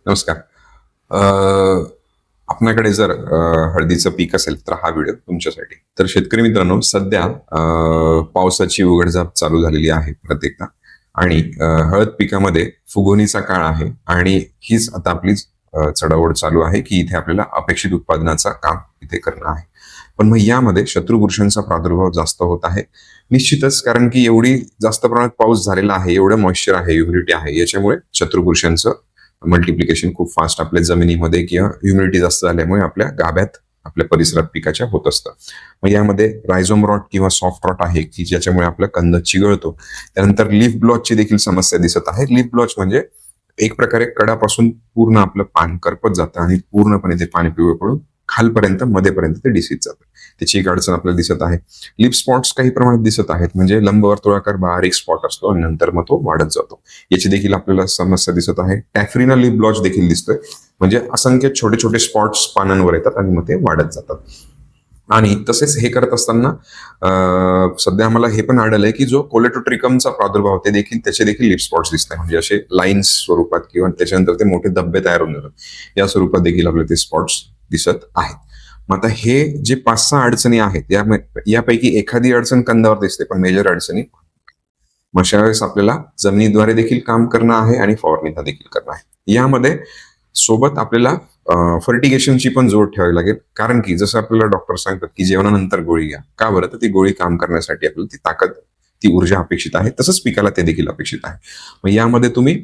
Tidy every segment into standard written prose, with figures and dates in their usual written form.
नमस्कार. अ, आपल्याकडे जर हळदीचं पीक असेल तर हा व्हिडिओ तुमच्यासाठी. तर शेतकरी मित्रांनो, सध्या पावसाची उघडझाप चालू झालेली आहे परत एकदा आणि हळद पिकामध्ये फुगवणीचा काळ आहे आणि हीच आता आपली चढाओढ चालू आहे की इथे आपल्याला अपेक्षित उत्पादनाचा काम इथे करणं आहे. पण मग यामध्ये शत्रुबुरशींचा प्रादुर्भाव जास्त होत आहे. निश्चितच, कारण की एवढी जास्त प्रमाणात पाऊस झालेला आहे, एवढं मॉइश्चर आहे, ह्युमिडिटी आहे, याच्यामुळे शत्रुबुरशींचं मल्टिप्लिकेशन खूप फास्ट आपल्या जमिनीमध्ये किंवा ह्युमिडिटी जास्त झाल्यामुळे आपल्या गाभ्यात आपल्या परिसरात पिकाच्या होत असतं. मग यामध्ये रायझोम रॉट किंवा सॉफ्ट रॉट आहे की ज्याच्यामुळे आपला कंद चिघळतो. त्यानंतर लीफ ब्लॉचची देखील समस्या दिसत आहे. लीफ ब्लॉच म्हणजे एक प्रकारे कडापासून पूर्ण आपलं पान करपत जातं आणि पूर्णपणे ते पाणी पिवळं पडून खालपर्यंत मध्येपर्यंत ते डिसीज जातं. त्याची एक अडचण आपल्याला दिसत आहे. लिप स्पॉट्स काही प्रमाणात दिसत आहेत, म्हणजे लंबवर्तुळाकार बारीक स्पॉट असतो आणि नंतर मग तो वाढत जातो. याची देखील आपल्याला समस्या दिसत आहे. टॅफ्रिना लिप ब्लॉच देखील दिसतोय, म्हणजे असंख्य छोटे छोटे स्पॉट्स पानांवर येतात आणि मग ते वाढत जातात. आणि तसेच हे करत असताना सध्या आम्हाला हे पण आढळलंय की जो कोलेटोट्रिकमचा प्रादुर्भाव ते देखील त्याचे देखील लिप स्पॉट्स दिसत आहे, म्हणजे असे लाईन्स स्वरूपात किंवा त्याच्यानंतर ते मोठे धब्बे तयार होऊन जातात. या स्वरूपात देखील आपल्याला ते स्पॉट्स दिसत आहेत. मग आता हे जे 5-6 अडचणी आहेत यापैकी एखादी अडचण कंदावर दिसते, पण मेजर अडचणी मग अशा वेळेस आपल्याला जमिनीद्वारे देखील काम करणं आहे आणि फवारणीचा देखील करणं आहे. यामध्ये सोबत आपल्याला फर्टिगेशनची पण जोड ठेवावी लागेल, कारण की जसं आपल्याला डॉक्टर सांगतात की जेवणानंतर गोळी घ्या. का बरं? तर ती गोळी काम करण्यासाठी आपल्याला ती ताकद, ती ऊर्जा अपेक्षित आहे. तसंच पिकाला ते देखील अपेक्षित आहे. मग यामध्ये तुम्ही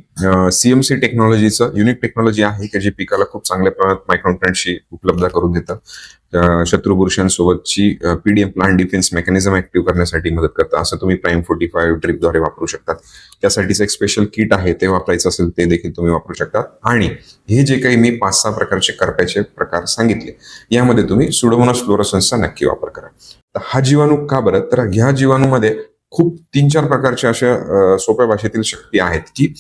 सीएमसी टेक्नॉलॉजीचं युनिक टेक्नॉलॉजी आहे की जे पिकाला खूप चांगल्या प्रमाणात मायक्रोन्युट्रंट्सची उपलब्ध करून देतं. शत्रुबुरशांसोबतची PDM plant defence mechanism active करण्यासाठी मदत करतं. असं तुम्ही प्राईम 45 ड्रिपद्वारे वापरू शकतात. त्यासाठीच एक स्पेशल किट आहे, ते वापरायचं असेल ते देखील तुम्ही वापरू शकता. आणि हे जे काही मी 5-6 प्रकारचे करप्याचे प्रकार सांगितले, यामध्ये तुम्ही सुडोमोनास फ्लोरोसन्सचा नक्की वापर करा. तर हा जीवाणू का बरं? तर ह्या जीवाणूमध्ये खूप 3-4 प्रकारच्या अशा सोप्या भाषेतील शक्ती आहेत की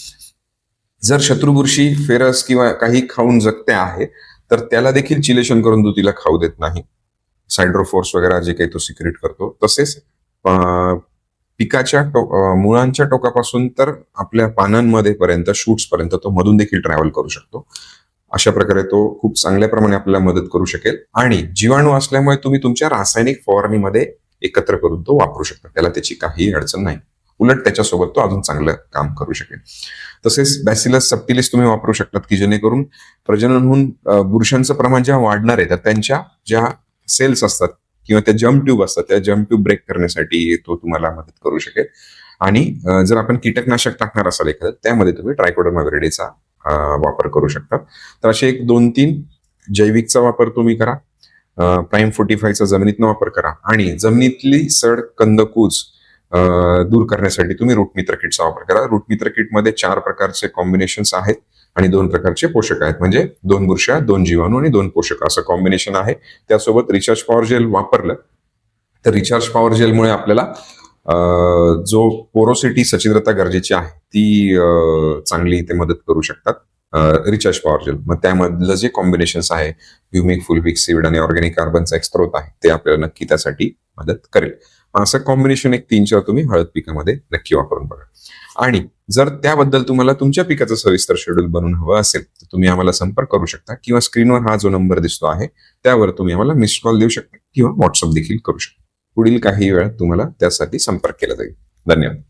जर शत्रुबुरशी फेरस किंवा काही खाऊन जगते आहे तर त्याला देखील चिलेशन करून तो तिला खाऊ देत नाही. सायड्रोफोर्स वगैरे जे काही तो सिक्रेट करतो. तसेच पिकाच्या मुळांच्या टोकापासून तर आपल्या पानांमध्ये पर्यंत, शूट्स पर्यंत तो मधून देखील ट्रॅव्हल करू शकतो. अशा प्रकारे तो खूप चांगल्या प्रमाणे आपल्याला मदत करू शकेल आणि जीवाणू असल्यामुळे तुम्ही तुमच्या रासायनिक फवारणीमध्ये एकत्र करून तो वापरू शकता. त्याला त्याची काही अडचण नाही. उलट त्याच्यासोबत तो अजून चांगलं काम करू शकेल. तसेच बॅसिलस सबटिलिस तुम्ही वापरू शकतात की जेणेकरून प्रजनन होऊन बुरशांचं प्रमाण जेव्हा वाढणार आहे तर त्यांच्या ज्या सेल्स असतात किंवा त्या जम्प ट्यूब असतात, त्या जम्प ट्यूब ब्रेक करण्यासाठी तो तुम्हाला मदत करू शकेल. आणि जर आपण कीटकनाशक टाकणार असाल एखादं, त्यामध्ये तुम्ही ट्रायकोडर्मा विरिडेचा वापर करू शकता. तर असे एक 2-3 जैविकचा वापर तुम्ही करा, प्राईम 45चा जमिनीतनं वापर करा आणि जमिनीतली सड, कंदकूज दूर करण्यासाठी तुम्ही रूटमित्र किटचा वापर करा. रूटमित्र किटमध्ये 4 प्रकारचे कॉम्बिनेशन्स आहेत आणि 2 प्रकारचे पोषक आहेत, म्हणजे 2 बुरशा, 2 जीवाणू आणि 2 पोषक असं कॉम्बिनेशन आहे. त्यासोबत रिचार्ज पॉवर जेल वापरलं तर रिचार्ज पॉवर जेलमुळे आपल्याला जो पोरोसिटी, सच्छिद्रता गरजेची आहे ती चांगली इथे मदत करू शकतात रिचार्ज पॉवर जेल. मग त्यामधलं जे कॉम्बिनेशन्स आहे, ह्युमिक, फुलविक, सीड आणि ऑर्गॅनिक कार्बनचा एक स्त्रोत आहे, ते आपल्याला नक्की त्यासाठी मदत करेल. असं कॉम्बिनेशन एक 3-4 तुम्ही हळद पिकामध्ये नक्की वापरून बघा. आणि जर त्याबद्दल तुम्हाला तुमच्या पिकाचं सविस्तर शेड्यूल बनवून हवं असेल तर तुम्ही आम्हाला संपर्क करू शकता किंवा स्क्रीनवर हा जो नंबर दिसतो आहे त्यावर तुम्ही आम्हाला मिस्ड कॉल देऊ शकता किंवा व्हॉट्सअप देखील करू शकता. पुढील काही वेळ तुम्हाला त्यासाठी संपर्क केला जाईल. धन्यवाद.